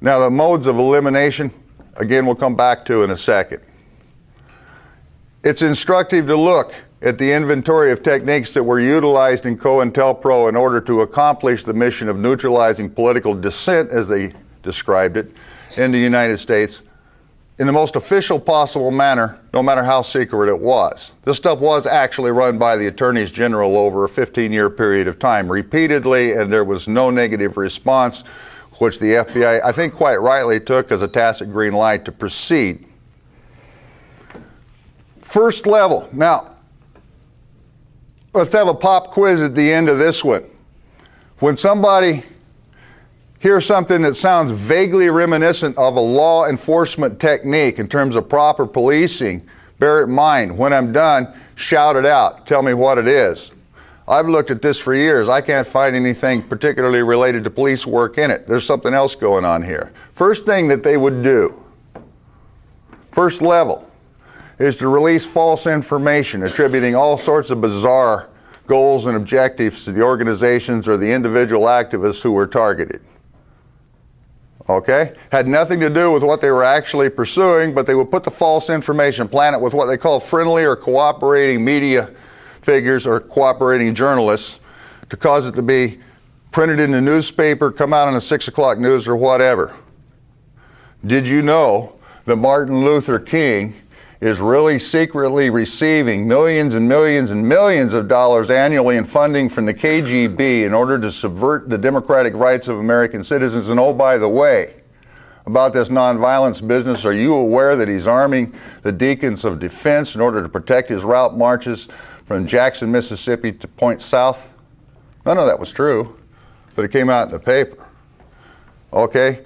Now the modes of elimination, again, we'll come back to in a second. It's instructive to look at the inventory of techniques that were utilized in COINTELPRO in order to accomplish the mission of neutralizing political dissent, as they described it, in the United States in the most official possible manner, no matter how secret it was. This stuff was actually run by the attorneys general over a 15-year period of time, repeatedly, and there was no negative response, which the FBI, I think quite rightly, took as a tacit green light to proceed. First level. Now, let's have a pop quiz at the end of this one. When somebody here's something that sounds vaguely reminiscent of a law enforcement technique in terms of proper policing, bear it in mind. When I'm done, shout it out. Tell me what it is. I've looked at this for years. I can't find anything particularly related to police work in it. There's something else going on here. First thing that they would do, first level, is to release false information, attributing all sorts of bizarre goals and objectives to the organizations or the individual activists who were targeted. Okay? Had nothing to do with what they were actually pursuing, but they would put the false information, plant it with what they call friendly or cooperating media figures or cooperating journalists to cause it to be printed in the newspaper, come out on the 6 o'clock news or whatever. Did you know that Martin Luther King is really secretly receiving millions and millions and millions of dollars annually in funding from the KGB in order to subvert the democratic rights of American citizens? And oh, by the way, about this nonviolence business, are you aware that he's arming the deacons of defense in order to protect his route marches from Jackson, Mississippi to Point South? None of that was true, but it came out in the paper. Okay?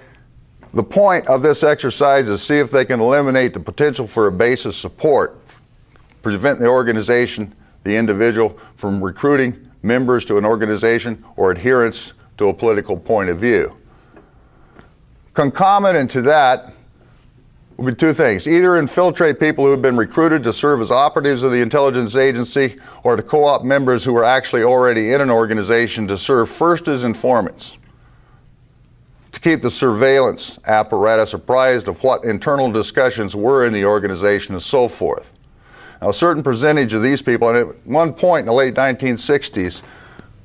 The point of this exercise is see if they can eliminate the potential for a base of support, prevent the organization, the individual, from recruiting members to an organization or adherents to a political point of view. Concomitant to that will be two things. Either infiltrate people who have been recruited to serve as operatives of the intelligence agency or to co-opt members who are actually already in an organization to serve first as informants, to keep the surveillance apparatus apprised of what internal discussions were in the organization and so forth. Now, a certain percentage of these people, and at one point in the late 1960s,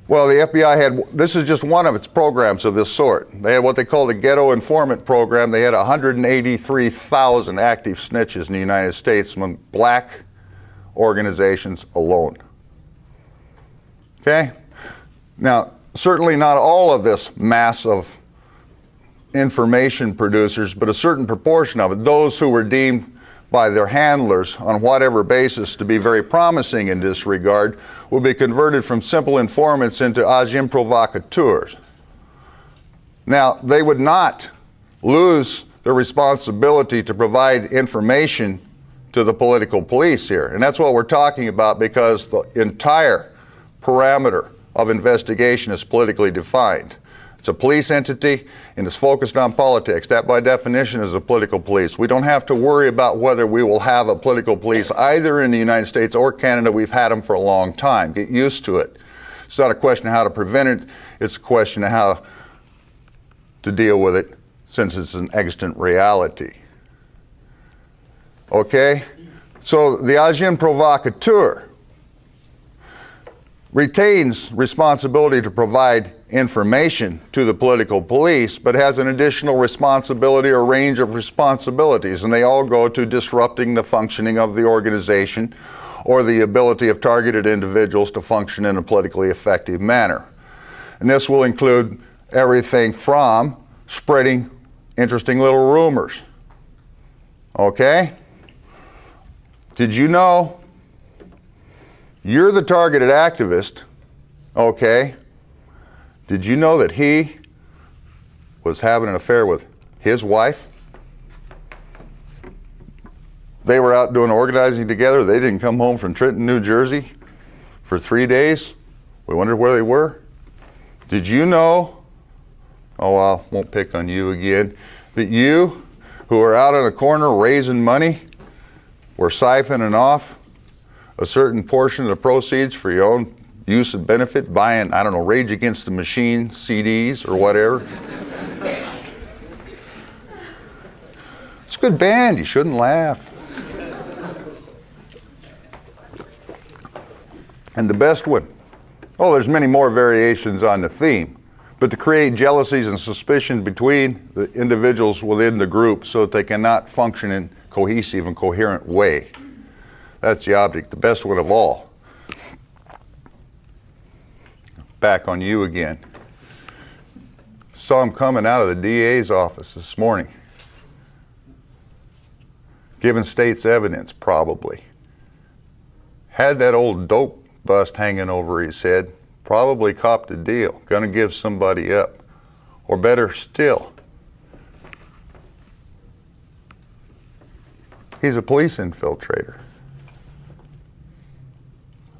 well, the FBI had, this is just one of its programs of this sort. They had what they called a ghetto informant program. They had 183,000 active snitches in the United States among black organizations alone. Okay? Now, certainly not all of this mass of information producers, but a certain proportion of it, those who were deemed by their handlers on whatever basis to be very promising in this regard, will be converted from simple informants into agents provocateurs. Now, they would not lose their responsibility to provide information to the political police here. And that's what we're talking about, because the entire parameter of investigation is politically defined. It's a police entity, and it's focused on politics. That, by definition, is a political police. We don't have to worry about whether we will have a political police either in the United States or Canada. We've had them for a long time. Get used to it. It's not a question of how to prevent it. It's a question of how to deal with it, since it's an extant reality. Okay? So the agent provocateur retains responsibility to provide information to the political police, but has an additional responsibility or range of responsibilities, and they all go to disrupting the functioning of the organization or the ability of targeted individuals to function in a politically effective manner. And this will include everything from spreading interesting little rumors. Okay? Did you know you're the targeted activist? Okay. Did you know that he was having an affair with his wife? They were out doing organizing together. They didn't come home from Trenton, New Jersey for 3 days. We wondered where they were. Did you know, oh, I won't pick on you again, that you, who are out in a corner raising money, were siphoning off a certain portion of the proceeds for your own use and benefit, buying, I don't know, Rage Against the Machine CDs or whatever? a good band. You shouldn't laugh. And the best one, oh, there's many more variations on the theme, but to create jealousies and suspicion between the individuals within the group so that they cannot function in a cohesive and coherent way. That's the object, the best one of all. Back on you again. Saw him coming out of the DA's office this morning. Giving state's evidence, probably. Had that old dope bust hanging over his head, probably copped a deal, gonna give somebody up. Or better still, he's a police infiltrator.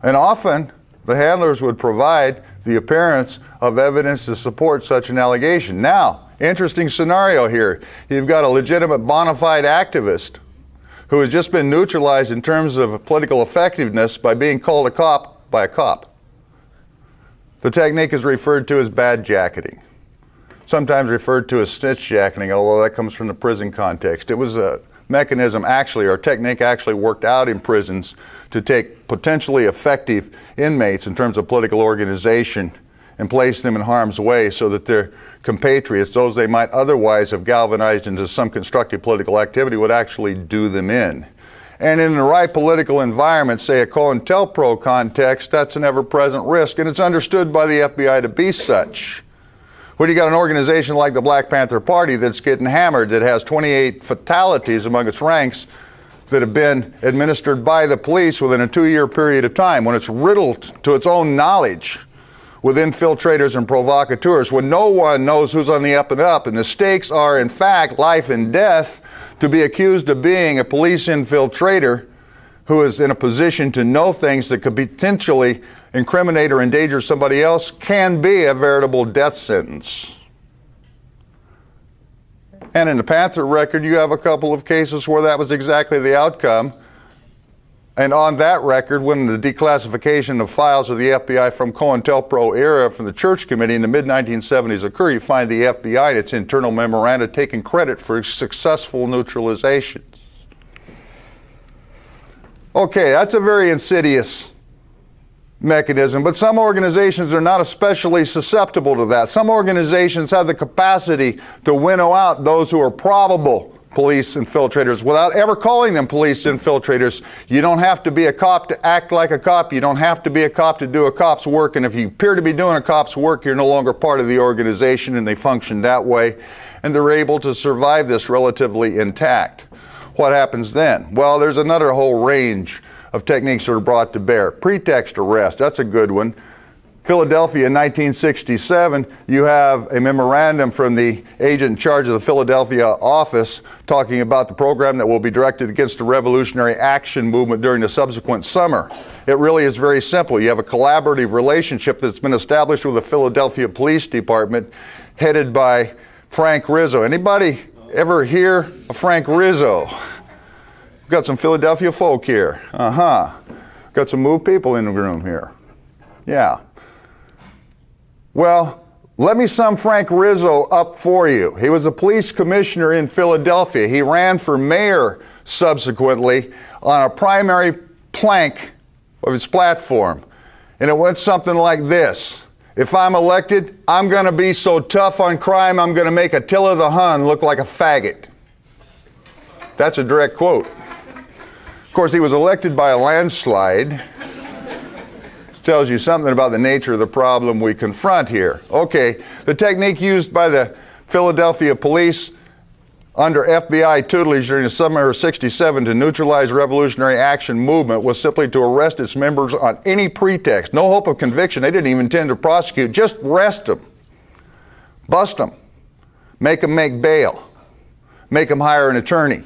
And often, the handlers would provide the appearance of evidence to support such an allegation. Now, interesting scenario here. You've got a legitimate bona fide activist who has just been neutralized in terms of political effectiveness by being called a cop by a cop. The technique is referred to as bad jacketing, sometimes referred to as snitch jacketing, although that comes from the prison context. It was a mechanism actually, or technique actually worked out in prisons to take potentially effective inmates in terms of political organization and place them in harm's way so that their compatriots, those they might otherwise have galvanized into some constructive political activity, would actually do them in. And in the right political environment, say a COINTELPRO context, that's an ever-present risk, and it's understood by the FBI to be such. When you got an organization like the Black Panther Party that's getting hammered, that has 28 fatalities among its ranks that have been administered by the police within a 2-year period of time, when it's riddled to its own knowledge with infiltrators and provocateurs, when no one knows who's on the up and up, and the stakes are in fact life and death, to be accused of being a police infiltrator who is in a position to know things that could potentially incriminate or endanger somebody else can be a veritable death sentence. And in the Panther record, you have a couple of cases where that was exactly the outcome. And on that record, when the declassification of files of the FBI from COINTELPRO era from the Church Committee in the mid-1970s occur, you find the FBI in its internal memoranda taking credit for successful neutralizations. Okay, that's a very insidious mechanism, but some organizations are not especially susceptible to that. Some organizations have the capacity to winnow out those who are probable police infiltrators without ever calling them police infiltrators. You don't have to be a cop to act like a cop. You don't have to be a cop to do a cop's work. And if you appear to be doing a cop's work, you're no longer part of the organization, and they function that way. And they're able to survive this relatively intact. What happens then? Well, there's another whole range of techniques that are brought to bear. Pretext arrest, that's a good one. Philadelphia in 1967, you have a memorandum from the agent in charge of the Philadelphia office talking about the program that will be directed against the revolutionary action movement during the subsequent summer. It really is very simple. You have a collaborative relationship that's been established with the Philadelphia Police Department headed by Frank Rizzo. Anybody ever hear of Frank Rizzo? We've got some Philadelphia folk here. Got some moved people in the room here. Yeah. Well, let me sum Frank Rizzo up for you. He was a police commissioner in Philadelphia. He ran for mayor subsequently on a primary plank of his platform. And it went something like this. If I'm elected, I'm going to be so tough on crime, I'm going to make Attila the Hun look like a faggot. That's a direct quote. Of course, he was elected by a landslide. Tells you something about the nature of the problem we confront here. Okay, the technique used by the Philadelphia police under FBI tutelage during the summer of '67 to neutralize revolutionary action movement was simply to arrest its members on any pretext. No hope of conviction. They didn't even intend to prosecute. Just arrest them. Bust them. Make them make bail. Make them hire an attorney.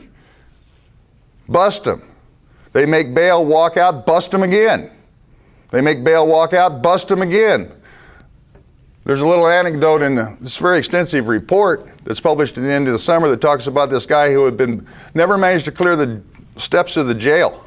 Bust them. They make bail, walk out, bust them again. They make bail, walk out, bust them again. There's a little anecdote in this very extensive report that's published at the end of the summer that talks about this guy who had never managed to clear the steps of the jail.